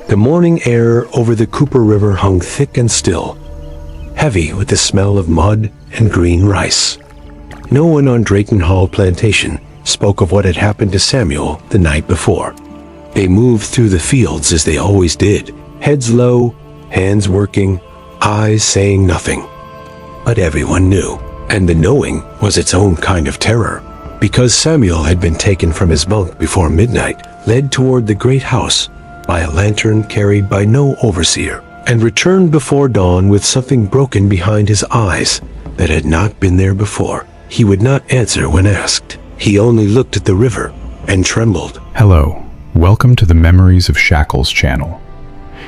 The morning air over the Cooper River hung thick and still, heavy with the smell of mud and green rice. No one on Drayton Hall plantation spoke of what had happened to Samuel the night before. They moved through the fields as they always did, heads low, hands working, eyes saying nothing. But everyone knew, and the knowing was its own kind of terror, because Samuel had been taken from his bunk before midnight, led toward the great house by a lantern carried by no overseer, and returned before dawn with something broken behind his eyes that had not been there before. He would not answer when asked. He only looked at the river and trembled. Hello, welcome to the Memories of Shackles channel.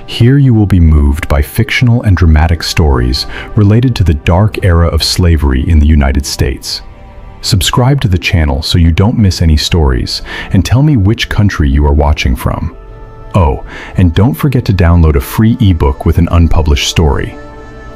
Here you will be moved by fictional and dramatic stories related to the dark era of slavery in the United States. Subscribe to the channel so you don't miss any stories, and tell me which country you are watching from. Oh, and don't forget to download a free ebook with an unpublished story.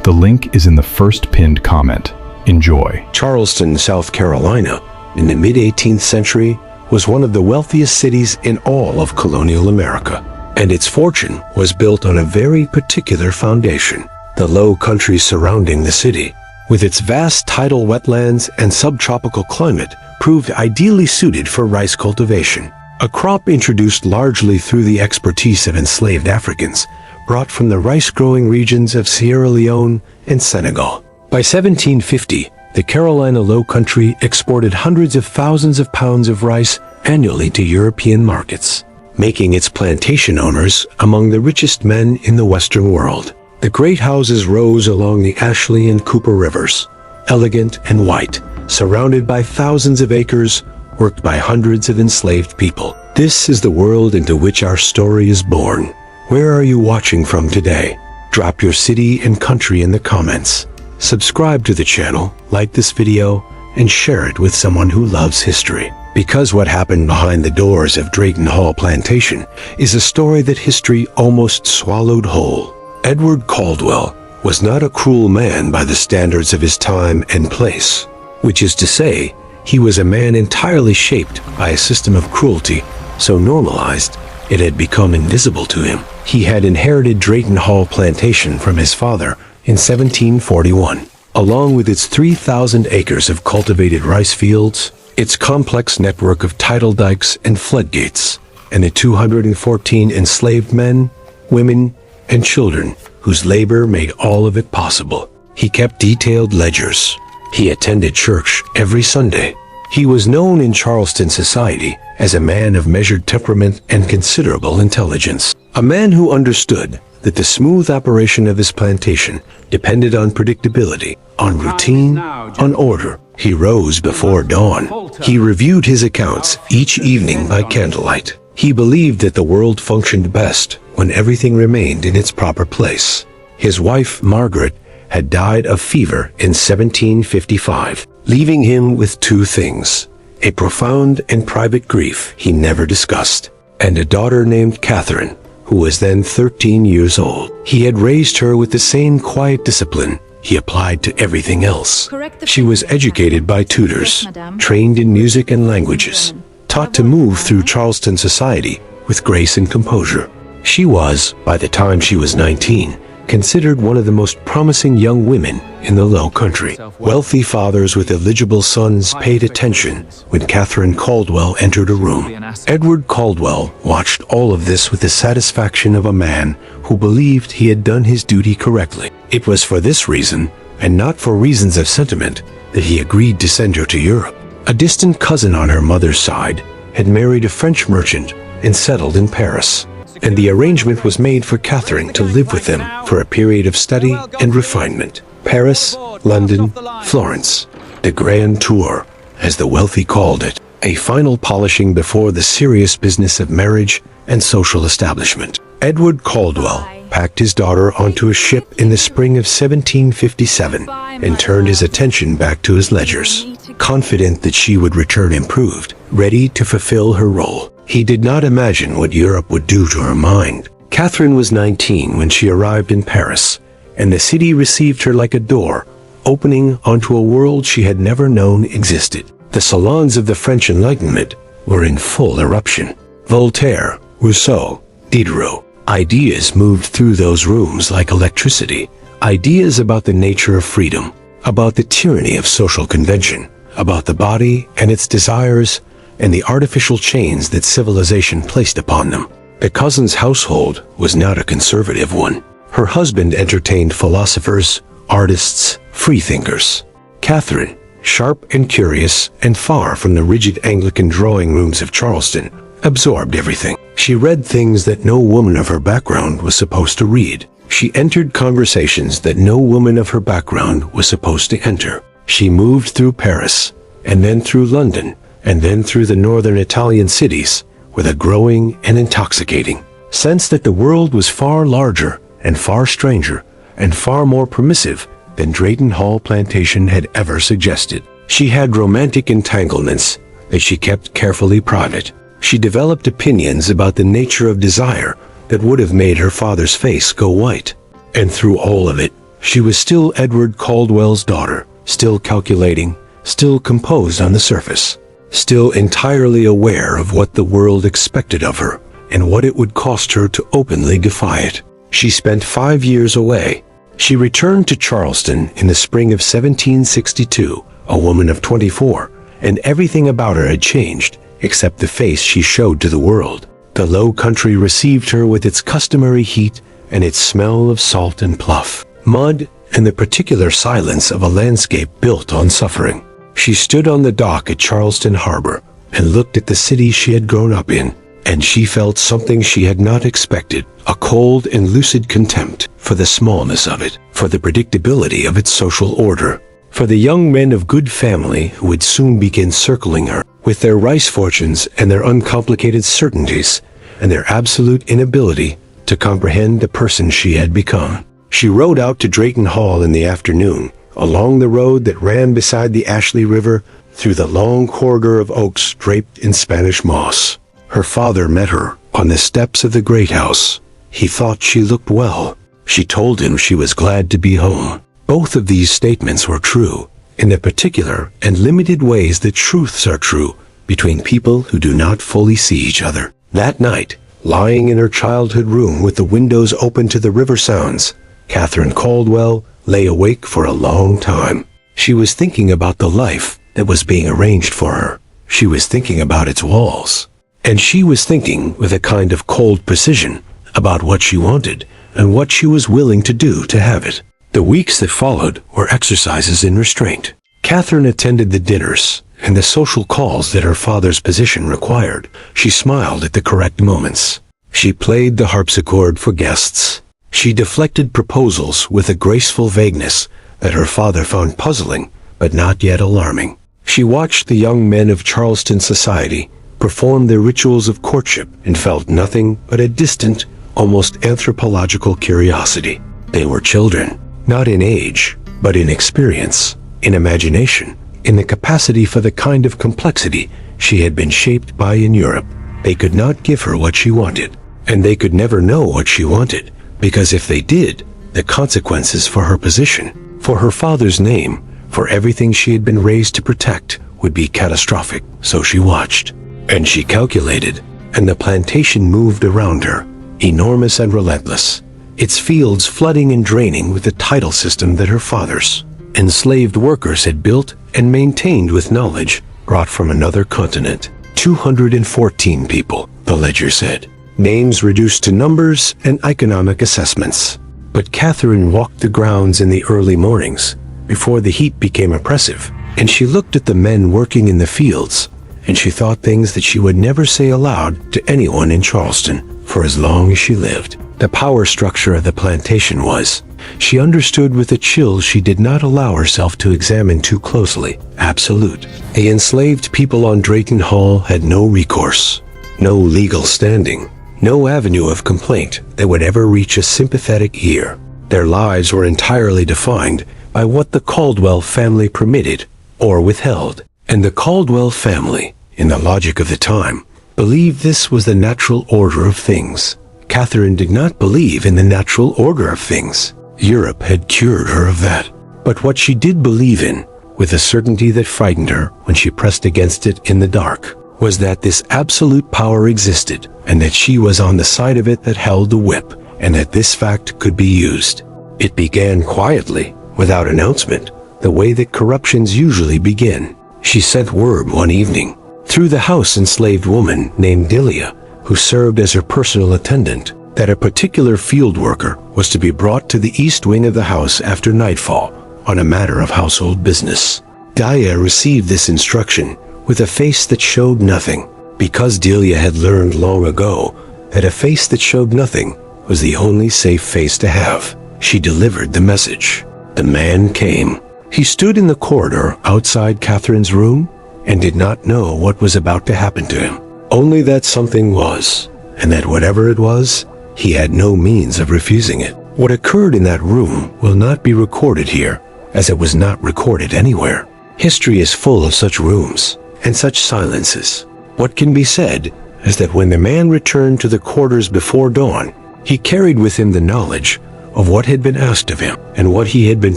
The link is in the first pinned comment. Enjoy. Charleston, South Carolina, in the mid-18th century, was one of the wealthiest cities in all of colonial America, and its fortune was built on a very particular foundation. The low country surrounding the city, with its vast tidal wetlands and subtropical climate, proved ideally suited for rice cultivation, a crop introduced largely through the expertise of enslaved Africans, brought from the rice-growing regions of Sierra Leone and Senegal. By 1750, the Carolina Low Country exported hundreds of thousands of pounds of rice annually to European markets, making its plantation owners among the richest men in the Western world. The great houses rose along the Ashley and Cooper rivers, elegant and white, surrounded by thousands of acres, worked by hundreds of enslaved people. This is the world into which our story is born. Where are you watching from today? Drop your city and country in the comments. Subscribe to the channel, like this video, and share it with someone who loves history. Because what happened behind the doors of Drayton Hall Plantation is a story that history almost swallowed whole. Edward Caldwell was not a cruel man by the standards of his time and place, which is to say, he was a man entirely shaped by a system of cruelty so normalized it had become invisible to him. He had inherited Drayton Hall Plantation from his father in 1741, along with its 3,000 acres of cultivated rice fields, its complex network of tidal dikes and floodgates, and the 214 enslaved men, women, and children whose labor made all of it possible. He kept detailed ledgers. He attended church every Sunday. He was known in Charleston society as a man of measured temperament and considerable intelligence, a man who understood that the smooth operation of his plantation depended on predictability, on routine, on order. He rose before dawn. He reviewed his accounts each evening by candlelight. He believed that the world functioned best when everything remained in its proper place. His wife, Margaret, had died of fever in 1755, leaving him with two things: a profound and private grief he never discussed, and a daughter named Catherine, who was then 13 years old. He had raised her with the same quiet discipline he applied to everything else. She was educated by tutors, trained in music and languages, taught to move through Charleston society with grace and composure. She was, by the time she was 19, considered one of the most promising young women in the Low Country. Wealthy fathers with eligible sons paid attention when Catherine Caldwell entered a room. Edward Caldwell watched all of this with the satisfaction of a man who believed he had done his duty correctly. It was for this reason, and not for reasons of sentiment, that he agreed to send her to Europe. A distant cousin on her mother's side had married a French merchant and settled in Paris, and the arrangement was made for Catherine to live with them for a period of study and refinement. Paris, London, Florence, the grand tour, as the wealthy called it, a final polishing before the serious business of marriage and social establishment. Edward Caldwell packed his daughter onto a ship in the spring of 1757 and turned his attention back to his ledgers, confident that she would return improved, ready to fulfill her role. He did not imagine what Europe would do to her mind. Catherine was 19 when she arrived in Paris, and the city received her like a door, opening onto a world she had never known existed. The salons of the French Enlightenment were in full eruption. Voltaire, Rousseau, Diderot, Ideas moved through those rooms like electricity. Ideas about the nature of freedom, about the tyranny of social convention, about the body and its desires, and the artificial chains that civilization placed upon them. The cousin's household was not a conservative one. Her husband entertained philosophers, artists, freethinkers. Catherine, sharp and curious and far from the rigid Anglican drawing rooms of Charleston, absorbed everything. She read things that no woman of her background was supposed to read. She entered conversations that no woman of her background was supposed to enter. She moved through Paris, and then through London, and then through the northern Italian cities, with a growing and intoxicating sense that the world was far larger and far stranger and far more permissive than Drayton Hall Plantation had ever suggested. She had romantic entanglements that she kept carefully private. She developed opinions about the nature of desire that would have made her father's face go white. And through all of it, she was still Edward Caldwell's daughter, still calculating, still composed on the surface, still entirely aware of what the world expected of her and what it would cost her to openly defy it. She spent 5 years away. She returned to Charleston in the spring of 1762, a woman of 24, and everything about her had changed except the face she showed to the world. The low country received her with its customary heat and its smell of salt and pluff, mud, and the particular silence of a landscape built on suffering. She stood on the dock at Charleston Harbor and looked at the city she had grown up in, and she felt something she had not expected, a cold and lucid contempt for the smallness of it, for the predictability of its social order, for the young men of good family who would soon begin circling her, with their rice fortunes and their uncomplicated certainties, and their absolute inability to comprehend the person she had become. She rode out to Drayton Hall in the afternoon, along the road that ran beside the Ashley River, through the long corridor of oaks draped in Spanish moss. Her father met her on the steps of the great house. He thought she looked well. She told him she was glad to be home. Both of these statements were true, in the particular and limited ways that truths are true between people who do not fully see each other. That night, lying in her childhood room with the windows open to the river sounds, Catherine Caldwell lay awake for a long time. She was thinking about the life that was being arranged for her. She was thinking about its walls. And she was thinking with a kind of cold precision about what she wanted and what she was willing to do to have it. The weeks that followed were exercises in restraint. Catherine attended the dinners and the social calls that her father's position required. She smiled at the correct moments. She played the harpsichord for guests. She deflected proposals with a graceful vagueness that her father found puzzling but not yet alarming. She watched the young men of Charleston society perform their rituals of courtship and felt nothing but a distant, almost anthropological curiosity. They were children, not in age, but in experience, in imagination, in the capacity for the kind of complexity she had been shaped by in Europe. They could not give her what she wanted, and they could never know what she wanted, because if they did, the consequences for her position, for her father's name, for everything she had been raised to protect, would be catastrophic. So she watched, and she calculated, and the plantation moved around her, enormous and relentless, its fields flooding and draining with the tidal system that her father's enslaved workers had built and maintained with knowledge brought from another continent. 214 people, the ledger said. Names reduced to numbers and economic assessments. But Catherine walked the grounds in the early mornings, before the heat became oppressive, and she looked at the men working in the fields, and she thought things that she would never say aloud to anyone in Charleston for as long as she lived. The power structure of the plantation was, she understood with a chill she did not allow herself to examine too closely, absolute. The enslaved people on Drayton Hall had no recourse, no legal standing, no avenue of complaint that would ever reach a sympathetic ear. Their lives were entirely defined by what the Caldwell family permitted or withheld. And the Caldwell family, in the logic of the time, believed this was the natural order of things. Catherine did not believe in the natural order of things. Europe had cured her of that. But what she did believe in, with a certainty that frightened her when she pressed against it in the dark, was that this absolute power existed, and that she was on the side of it that held the whip, and that this fact could be used. It began quietly, without announcement, the way that corruptions usually begin. She sent word one evening, through the house-enslaved woman named Delia, who served as her personal attendant, that a particular field worker was to be brought to the east wing of the house after nightfall on a matter of household business. Delia received this instruction with a face that showed nothing, because Delia had learned long ago that a face that showed nothing was the only safe face to have. She delivered the message. The man came. He stood in the corridor outside Catherine's room and did not know what was about to happen to him. Only that something was, and that whatever it was, he had no means of refusing it. What occurred in that room will not be recorded here, as it was not recorded anywhere. History is full of such rooms and such silences. What can be said is that when the man returned to the quarters before dawn, he carried with him the knowledge of what had been asked of him and what he had been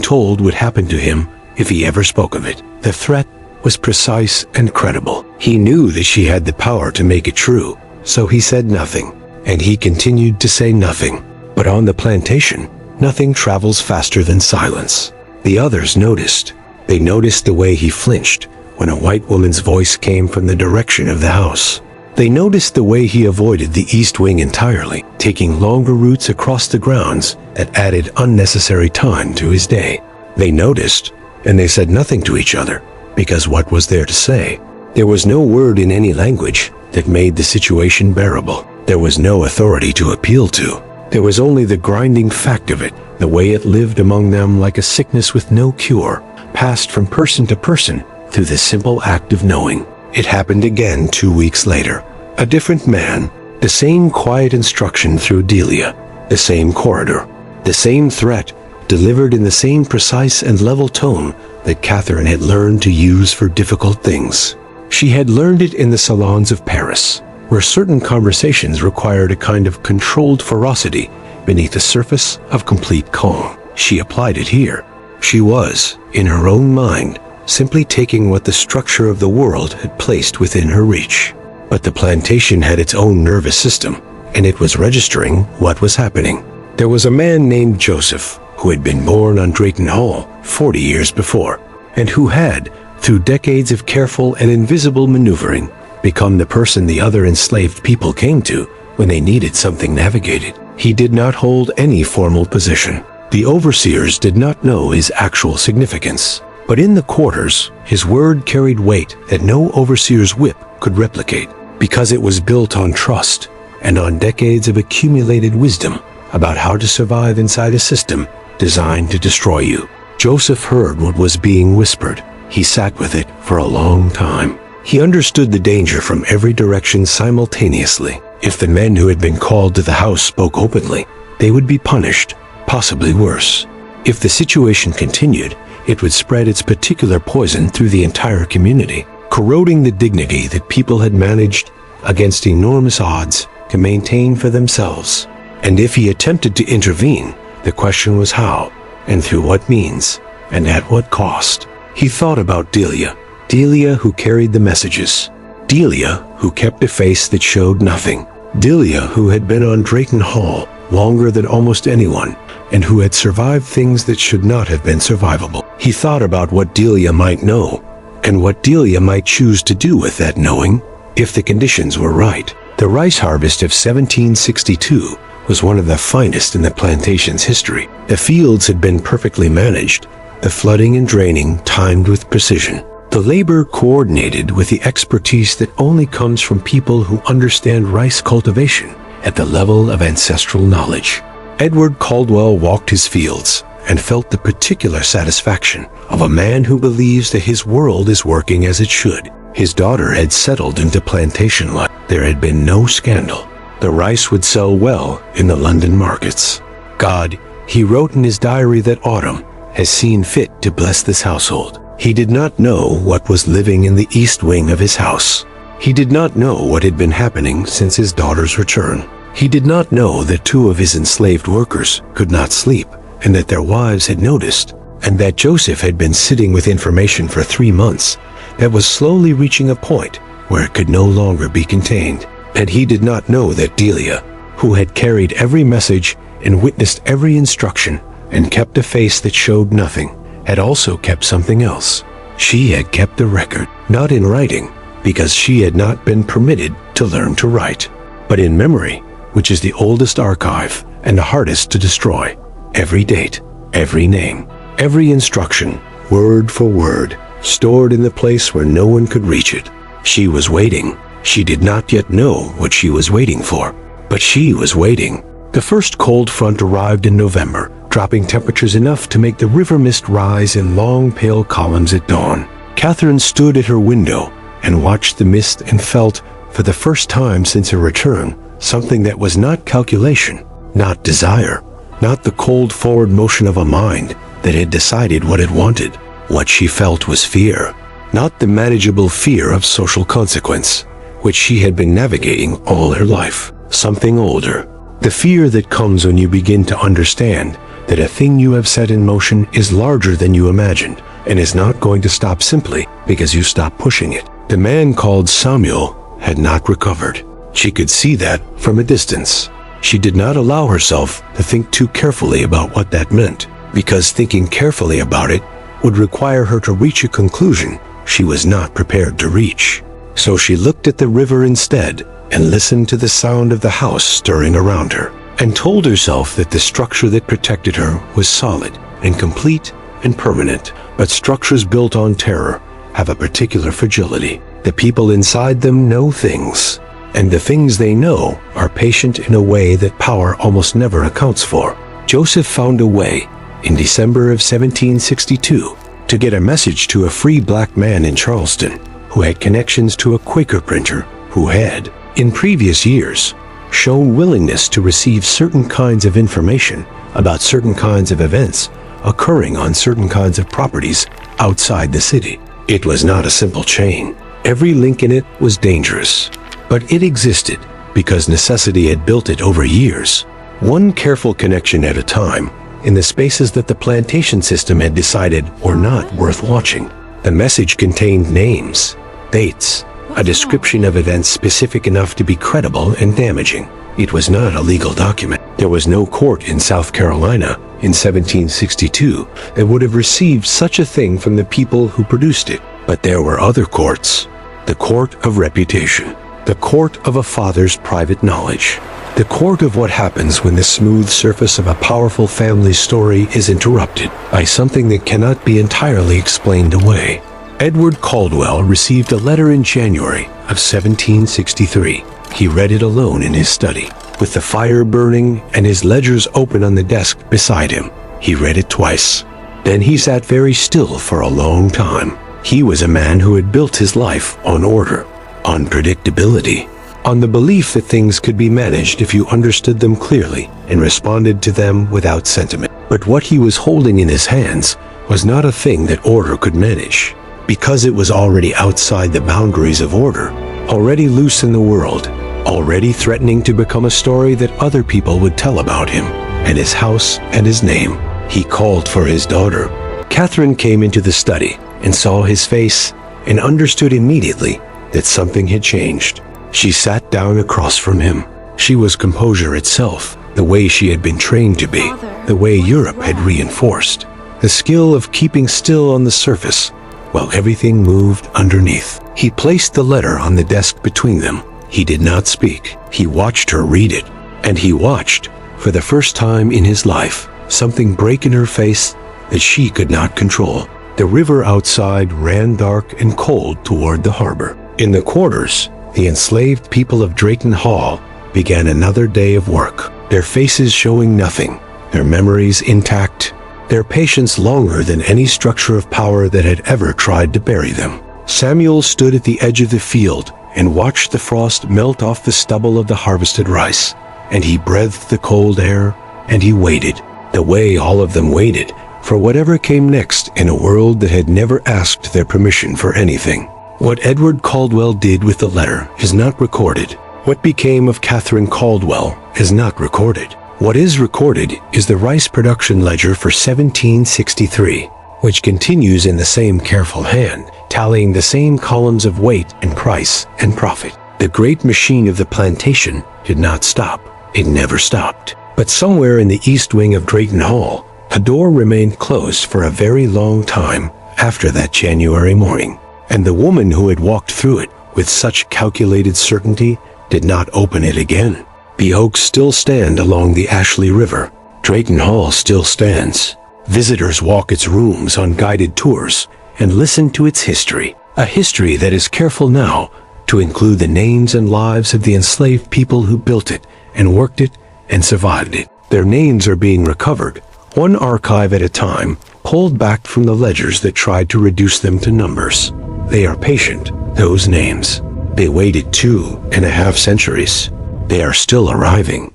told would happen to him if he ever spoke of it. The threat was precise and credible. He knew that she had the power to make it true, so he said nothing, and he continued to say nothing. But on the plantation, nothing travels faster than silence. The others noticed. They noticed the way he flinched when a white woman's voice came from the direction of the house. They noticed the way he avoided the east wing entirely, taking longer routes across the grounds that added unnecessary time to his day. They noticed, and they said nothing to each other, because what was there to say? There was no word in any language that made the situation bearable. There was no authority to appeal to. There was only the grinding fact of it, the way it lived among them like a sickness with no cure, passed from person to person through the simple act of knowing. It happened again 2 weeks later. A different man, the same quiet instruction through Delia, the same corridor, the same threat, delivered in the same precise and level tone that Catherine had learned to use for difficult things. She had learned it in the salons of Paris, where certain conversations required a kind of controlled ferocity beneath a surface of complete calm. She applied it here. She was, in her own mind, simply taking what the structure of the world had placed within her reach. But the plantation had its own nervous system, and it was registering what was happening. There was a man named Joseph, who had been born on Drayton Hall 40 years before, and who had, through decades of careful and invisible maneuvering, become the person the other enslaved people came to when they needed something navigated. He did not hold any formal position. The overseers did not know his actual significance. But in the quarters, his word carried weight that no overseer's whip could replicate, because it was built on trust and on decades of accumulated wisdom about how to survive inside a system designed to destroy you. Joseph heard what was being whispered. He sat with it for a long time. He understood the danger from every direction simultaneously. If the men who had been called to the house spoke openly, they would be punished, possibly worse. If the situation continued, it would spread its particular poison through the entire community, corroding the dignity that people had managed, against enormous odds, to maintain for themselves. And if he attempted to intervene, the question was how, and through what means, and at what cost. He thought about Delia who carried the messages, Delia who kept a face that showed nothing, Delia who had been on Drayton Hall longer than almost anyone, and who had survived things that should not have been survivable. He thought about what Delia might know, and what Delia might choose to do with that knowing, if the conditions were right. The rice harvest of 1762 was one of the finest in the plantation's history. The fields had been perfectly managed, the flooding and draining timed with precision. The labor coordinated with the expertise that only comes from people who understand rice cultivation at the level of ancestral knowledge. Edward Caldwell walked his fields and felt the particular satisfaction of a man who believes that his world is working as it should. His daughter had settled into plantation life. There had been no scandal. The rice would sell well in the London markets. God, he wrote in his diary that autumn, has seen fit to bless this household. He did not know what was living in the east wing of his house. He did not know what had been happening since his daughter's return. He did not know that 2 of his enslaved workers could not sleep, and that their wives had noticed, and that Joseph had been sitting with information for 3 months that was slowly reaching a point where it could no longer be contained. And he did not know that Delia, who had carried every message and witnessed every instruction and kept a face that showed nothing, had also kept something else. She had kept a record, not in writing, because she had not been permitted to learn to write, but in memory, which is the oldest archive and the hardest to destroy. Every date, every name, every instruction, word for word, stored in the place where no one could reach it. She was waiting. She did not yet know what she was waiting for, but she was waiting. The first cold front arrived in November, dropping temperatures enough to make the river mist rise in long pale columns at dawn. Catherine stood at her window and watched the mist and felt, for the first time since her return, something that was not calculation, not desire, not the cold forward motion of a mind that had decided what it wanted. What she felt was fear, not the manageable fear of social consequence, which she had been navigating all her life. Something older, the fear that comes when you begin to understand that a thing you have set in motion is larger than you imagined and is not going to stop simply because you stop pushing it. The man called Samuel had not recovered. She could see that from a distance. She did not allow herself to think too carefully about what that meant, because thinking carefully about it would require her to reach a conclusion she was not prepared to reach. So she looked at the river instead and listened to the sound of the house stirring around her, and told herself that the structure that protected her was solid and complete and permanent. But structures built on terror have a particular fragility. The people inside them know things, and the things they know are patient in a way that power almost never accounts for. Joseph found a way, in December of 1762, to get a message to a free black man in Charleston who had connections to a Quaker printer who had, in previous years, shown willingness to receive certain kinds of information about certain kinds of events occurring on certain kinds of properties outside the city. It was not a simple chain. Every link in it was dangerous, but it existed because necessity had built it over years, one careful connection at a time, in the spaces that the plantation system had decided were not worth watching. The message contained names, dates, a description of events specific enough to be credible and damaging. It was not a legal document. There was no court in South Carolina in 1762 that would have received such a thing from the people who produced it. But there were other courts. The court of reputation. The court of a father's private knowledge. The court of what happens when the smooth surface of a powerful family story is interrupted by something that cannot be entirely explained away. Edward Caldwell received a letter in January of 1763. He read it alone in his study, with the fire burning and his ledgers open on the desk beside him. He read it twice. Then he sat very still for a long time. He was a man who had built his life on order, on predictability, on the belief that things could be managed if you understood them clearly and responded to them without sentiment. But what he was holding in his hands was not a thing that order could manage, because it was already outside the boundaries of order, already loose in the world, already threatening to become a story that other people would tell about him, and his house and his name. He called for his daughter. Catherine came into the study and saw his face and understood immediately that something had changed. She sat down across from him. She was composure itself, the way she had been trained to be, the way Europe had reinforced, the skill of keeping still on the surface while everything moved underneath. He placed the letter on the desk between them. He did not speak. He watched her read it, and he watched, for the first time in his life, something break in her face that she could not control. The river outside ran dark and cold toward the harbor. In the quarters, the enslaved people of Drayton Hall began another day of work, their faces showing nothing, their memories intact, their patience longer than any structure of power that had ever tried to bury them. Samuel stood at the edge of the field and watched the frost melt off the stubble of the harvested rice, and he breathed the cold air, and he waited, the way all of them waited, for whatever came next in a world that had never asked their permission for anything. What Edward Caldwell did with the letter is not recorded. What became of Catherine Caldwell is not recorded. What is recorded is the rice production ledger for 1763, which continues in the same careful hand, tallying the same columns of weight and price and profit. The great machine of the plantation did not stop. It never stopped. But somewhere in the east wing of Drayton Hall, a door remained closed for a very long time after that January morning, and the woman who had walked through it with such calculated certainty did not open it again. The oaks still stand along the Ashley River. Drayton Hall still stands. Visitors walk its rooms on guided tours and listen to its history, a history that is careful now to include the names and lives of the enslaved people who built it and worked it and survived it. Their names are being recovered, one archive at a time, pulled back from the ledgers that tried to reduce them to numbers. They are patient, those names. They waited 2.5 centuries. They are still arriving.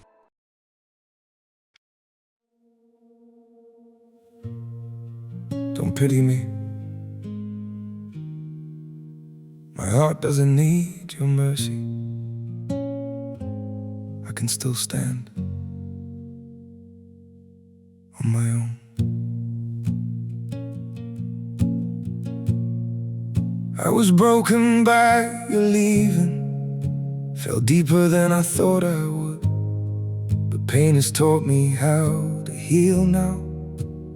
Don't pity me. My heart doesn't need your mercy. I can still stand on my own. I was broken by your leaving, fell deeper than I thought I would. But pain has taught me how to heal now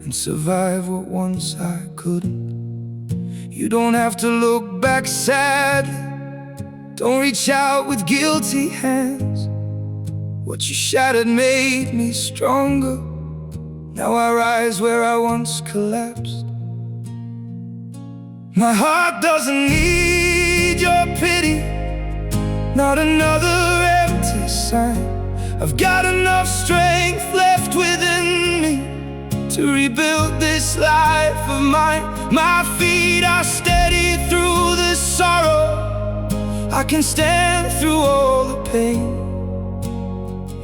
and survive what once I couldn't. You don't have to look back sadly, don't reach out with guilty hands. What you shattered made me stronger. Now I rise where I once collapsed. My heart doesn't need your pity, not another empty sign. I've got enough strength left within me to rebuild this life of mine. My feet are steady through the sorrow. I can stand through all the pain.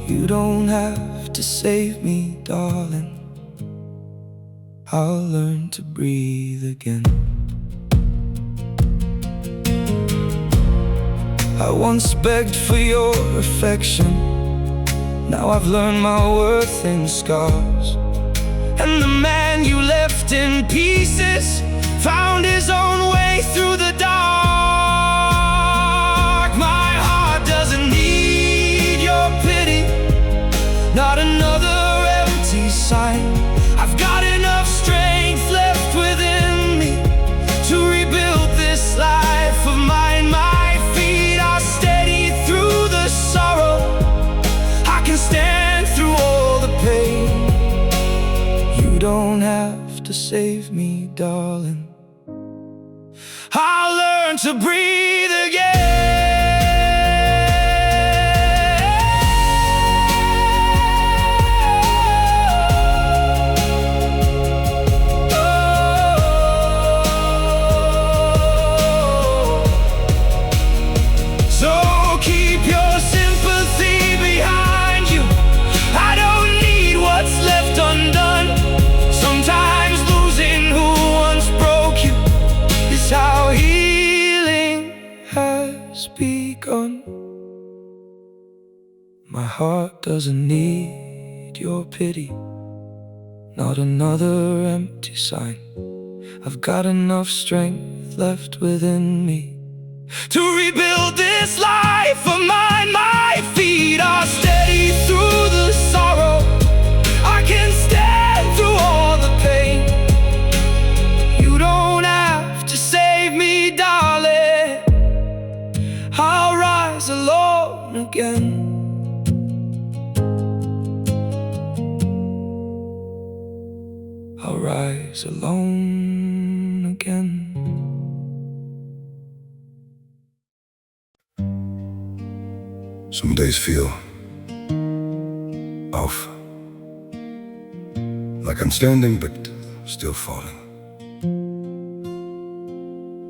You don't have to save me, darling. I'll learn to breathe again. I once begged for your affection. Now I've learned my worth in scars. And the man you left in pieces found his own way through the dark. My heart doesn't need your pity, not another empty sign. I've got enough strength left within me to rebuild this life of mine. My feet are steady through the sorrow. I can stand through all the pain. You don't have to save me, darling. I'll learn to breathe again. My heart doesn't need your pity, not another empty sign. I've got enough strength left within me to rebuild this life of mine. My feet are steady through the sorrow. I can stand through all the pain. You don't have to save me, darling. I'll rise alone again. I'll rise alone again. Some days feel off, like I'm standing but still falling.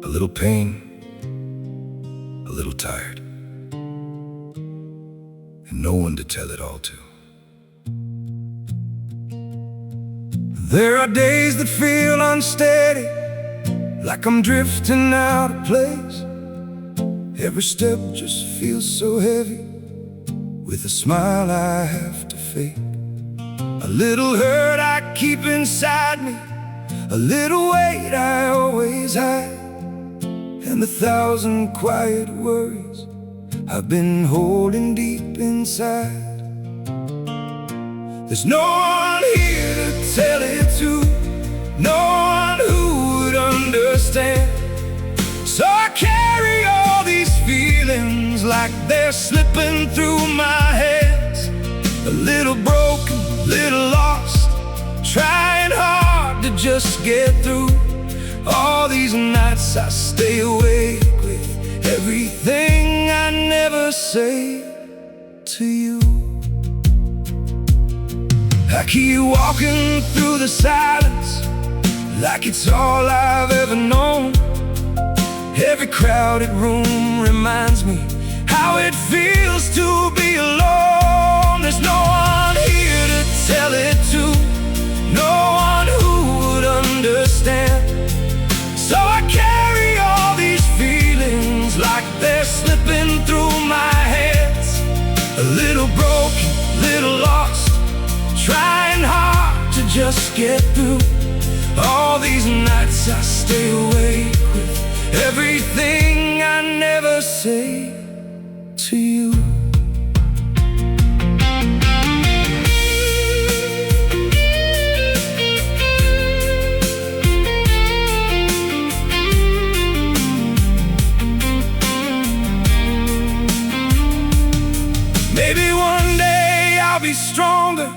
A little pain, a little tired, and no one to tell it all to. There are days that feel unsteady, like I'm drifting out of place. Every step just feels so heavy, with a smile I have to fake. A little hurt I keep inside me, a little weight I always hide. and the thousand quiet worries I've been holding deep inside. There's no one here to tell it to, no one who would understand. So I carry all these feelings like they're slipping through my hands. A little broken, little lost, trying hard to just get through. All these nights I stay awake with everything I never say to you. I keep walking through the silence like it's all I've ever known. Every crowded room reminds me how it feels to be alone. There's no one here to tell it to, no one who would understand. So I carry all these feelings like they're slipping through my hands. A little broken, little lost, trying hard to just get through. All these nights I stay awake with everything I never say to you. Maybe one day I'll be stronger,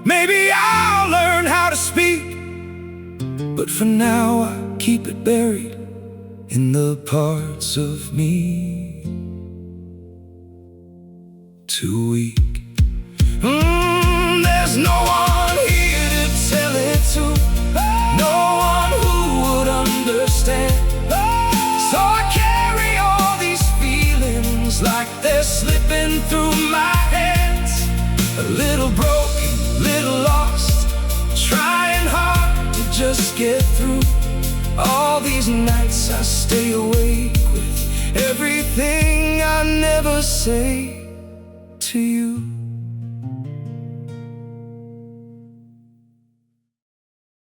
maybe I'll learn how to speak, but for now I keep it buried in the parts of me too weak. There's no one here to tell it to, no one who would understand. So I carry all these feelings like they're slipping through my hands. A little broken, little lost, trying hard to just get through. All these nights I stay awake with everything I never say to you.